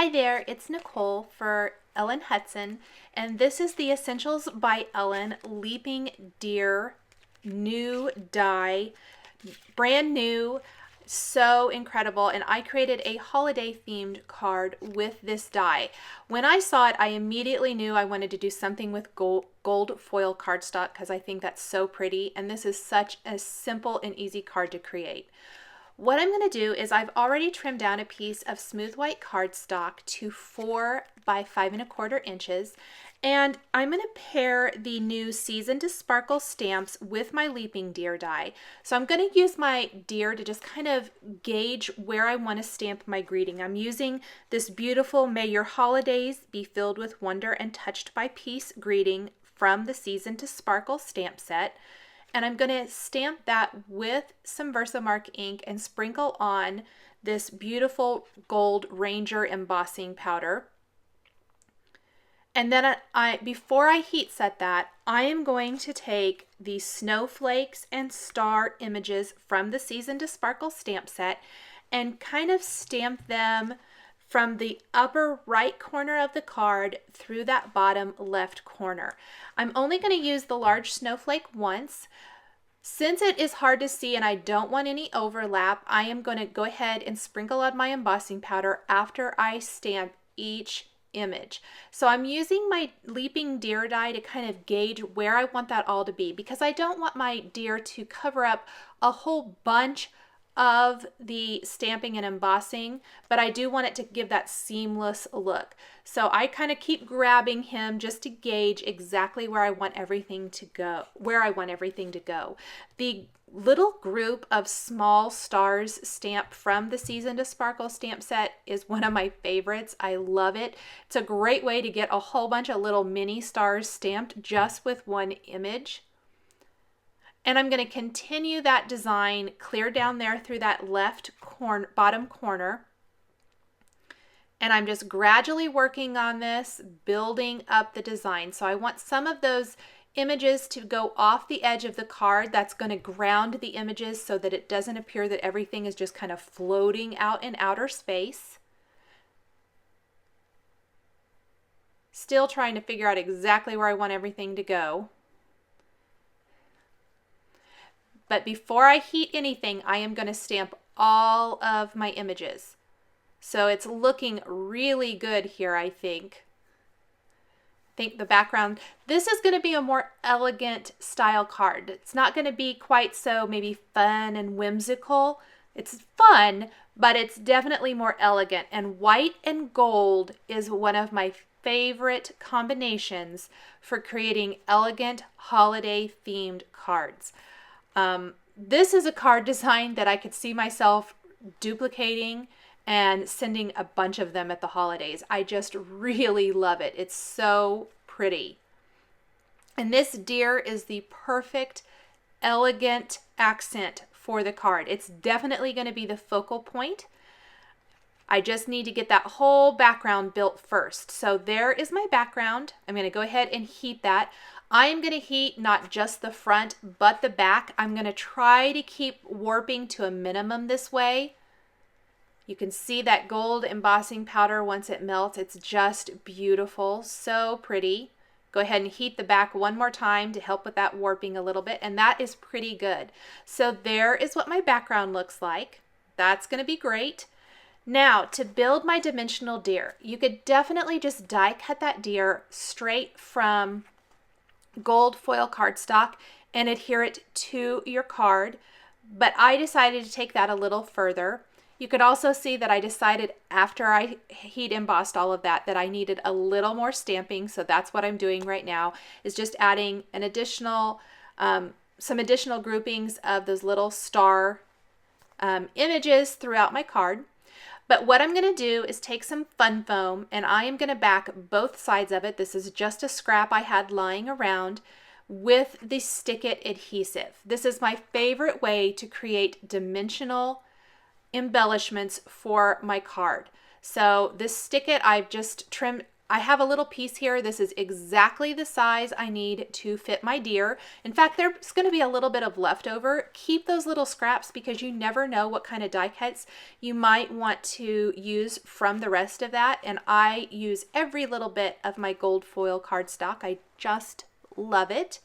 Hi there, it's Nicole for Ellen Hutson, and this is the Essentials by Ellen Leaping Deer new die, brand new, so incredible. And I created a holiday themed card with this die. When I saw it, I immediately knew I wanted to do something with gold foil cardstock because I think that's so pretty, and this is such a simple and easy card to create. What I'm going to do is I've already trimmed down a piece of smooth white cardstock to 4 by 5¼ inches, and I'm going to pair the new Season to Sparkle stamps with my Leaping Deer die. So I'm going to use my deer to just kind of gauge where I want to stamp my greeting. I'm using this beautiful May Your Holidays Be Filled with Wonder and Touched by Peace greeting from the Season to Sparkle stamp set. And I'm going to stamp that with some Versamark ink and sprinkle on this beautiful gold Ranger embossing powder. And then before I heat set that, I am going to take the snowflakes and star images from the Season to Sparkle stamp set and kind of stamp them from the upper right corner of the card through that bottom left corner. I'm only going to use the large snowflake once. Since it is hard to see and I don't want any overlap, I am going to go ahead and sprinkle on my embossing powder after I stamp each image. So I'm using my Leaping Deer die to kind of gauge where I want that all to be, because I don't want my deer to cover up a whole bunch of the stamping and embossing, but I do want it to give that seamless look. So I kind of keep grabbing him just to gauge exactly where I want everything to go, The little group of small stars stamp from the Season to Sparkle stamp set is one of my favorites. I love it. It's a great way to get a whole bunch of little mini stars stamped just with one image. And I'm going to continue that design clear down there through that left bottom corner. And I'm just gradually working on this, building up the design. So I want some of those images to go off the edge of the card. That's going to ground the images so that it doesn't appear that everything is just kind of floating out in outer space. Still trying to figure out exactly where I want everything to go. But before I heat anything, I am going to stamp all of my images. So it's looking really good here, I think. The background, this is going to be a more elegant style card. It's not going to be quite so maybe fun and whimsical. It's fun, but it's definitely more elegant. And white and gold is one of my favorite combinations for creating elegant holiday themed cards. This is a card design that I could see myself duplicating and sending a bunch of them at the holidays. I just really love it. It's so pretty. And this deer is the perfect, elegant accent for the card. It's definitely going to be the focal point. I just need to get that whole background built first. So there is my background. I'm going to go ahead and heat that. I am going to heat not just the front, but the back. I'm going to try to keep warping to a minimum this way. You can see that gold embossing powder once it melts. It's just beautiful, so pretty. Go ahead and heat the back one more time to help with that warping a little bit, and that is pretty good. So there is what my background looks like. That's going to be great. Now, to build my dimensional deer, you could definitely just die cut that deer straight from gold foil cardstock and adhere it to your card, but I decided to take that a little further. You could also see that I decided after I heat embossed all of that I needed a little more stamping, so that's what I'm doing right now, is just adding an additional some additional groupings of those little star images throughout my card. But what I'm going to do is take some fun foam and I am going to back both sides of it. This is just a scrap I had lying around with the Stick It adhesive. This is my favorite way to create dimensional embellishments for my card. So this Stick It, I've just trimmed I have a little piece here. This is exactly the size I need to fit my deer. In fact, there's going to be a little bit of leftover. Keep those little scraps because you never know what kind of die cuts you might want to use from the rest of that. And I use every little bit of my gold foil cardstock. I just love it.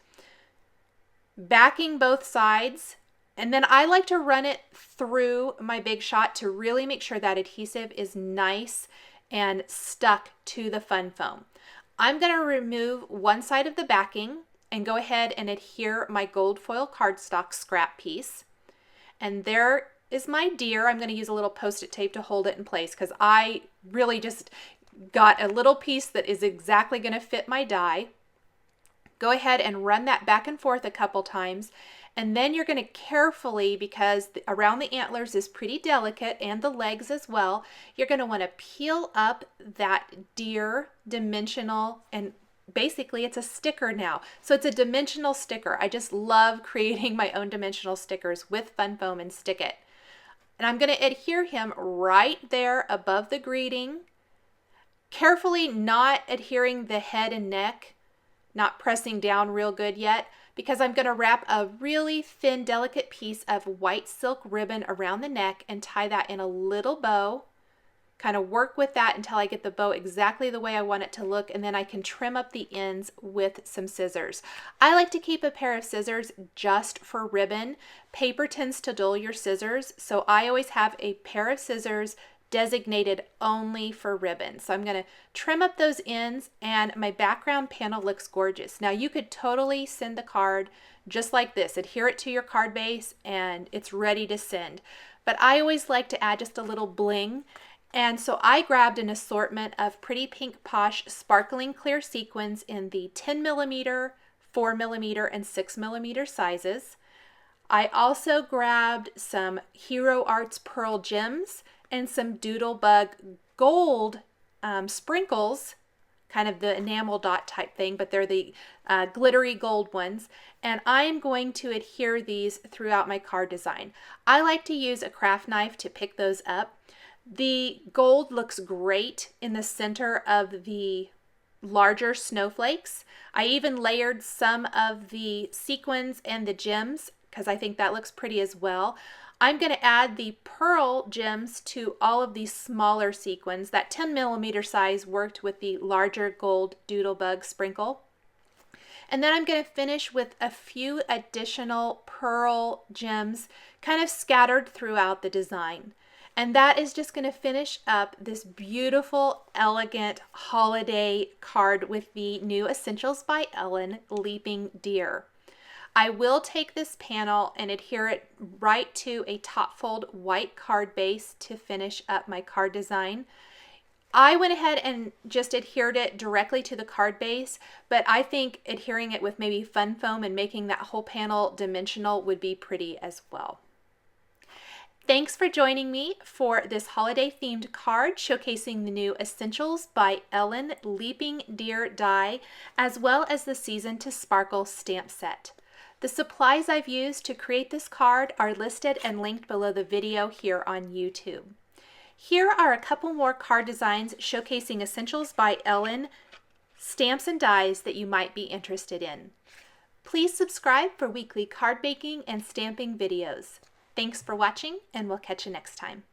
Backing both sides. And then I like to run it through my Big Shot to really make sure that adhesive is nice and stuck to the fun foam. I'm going to remove one side of the backing and go ahead and adhere my gold foil cardstock scrap piece. And there is my deer. I'm going to use a little Post-it tape to hold it in place because I really just got a little piece that is exactly going to fit my die. Go ahead and run that back and forth a couple times. And then you're going to carefully, because around the antlers is pretty delicate and the legs as well, you're going to want to peel up that deer dimensional, and basically it's a sticker now. So it's a dimensional sticker. I just love creating my own dimensional stickers with fun foam and stick it. And I'm going to adhere him right there above the greeting, carefully not adhering the head and neck, not pressing down real good yet, because I'm going to wrap a really thin, delicate piece of white silk ribbon around the neck and tie that in a little bow. Kind of work with that until I get the bow exactly the way I want it to look, and then I can trim up the ends with some scissors. I like to keep a pair of scissors just for ribbon. Paper tends to dull your scissors, so I always have a pair of scissors designated only for ribbon. So I'm going to trim up those ends, and my background panel looks gorgeous. Now you could totally send the card just like this, adhere it to your card base, and it's ready to send. But I always like to add just a little bling, and so I grabbed an assortment of Pretty Pink Posh sparkling clear sequins in the 10mm, 4mm, and 6mm sizes. I also grabbed some Hero Arts Pearl Gems and some Doodlebug gold sprinkles, kind of the enamel dot type thing, but they're the glittery gold ones. And I'm going to adhere these throughout my card design. I like to use a craft knife to pick those up. The gold looks great in the center of the larger snowflakes. I even layered some of the sequins and the gems because I think that looks pretty as well. I'm going to add the pearl gems to all of these smaller sequins. That 10mm size worked with the larger gold Doodlebug sprinkle. And then I'm going to finish with a few additional pearl gems kind of scattered throughout the design. And that is just going to finish up this beautiful, elegant holiday card with the new Essentials by Ellen Leaping Deer. I will take this panel and adhere it right to a top fold white card base to finish up my card design. I went ahead and just adhered it directly to the card base, but I think adhering it with maybe fun foam and making that whole panel dimensional would be pretty as well. Thanks for joining me for this holiday themed card showcasing the new Essentials by Ellen Leaping Deer die, as well as the Season to Sparkle stamp set. The supplies I've used to create this card are listed and linked below the video here on YouTube. Here are a couple more card designs showcasing Essentials by Ellen stamps and dies that you might be interested in. Please subscribe for weekly card baking and stamping videos. Thanks for watching, and we'll catch you next time.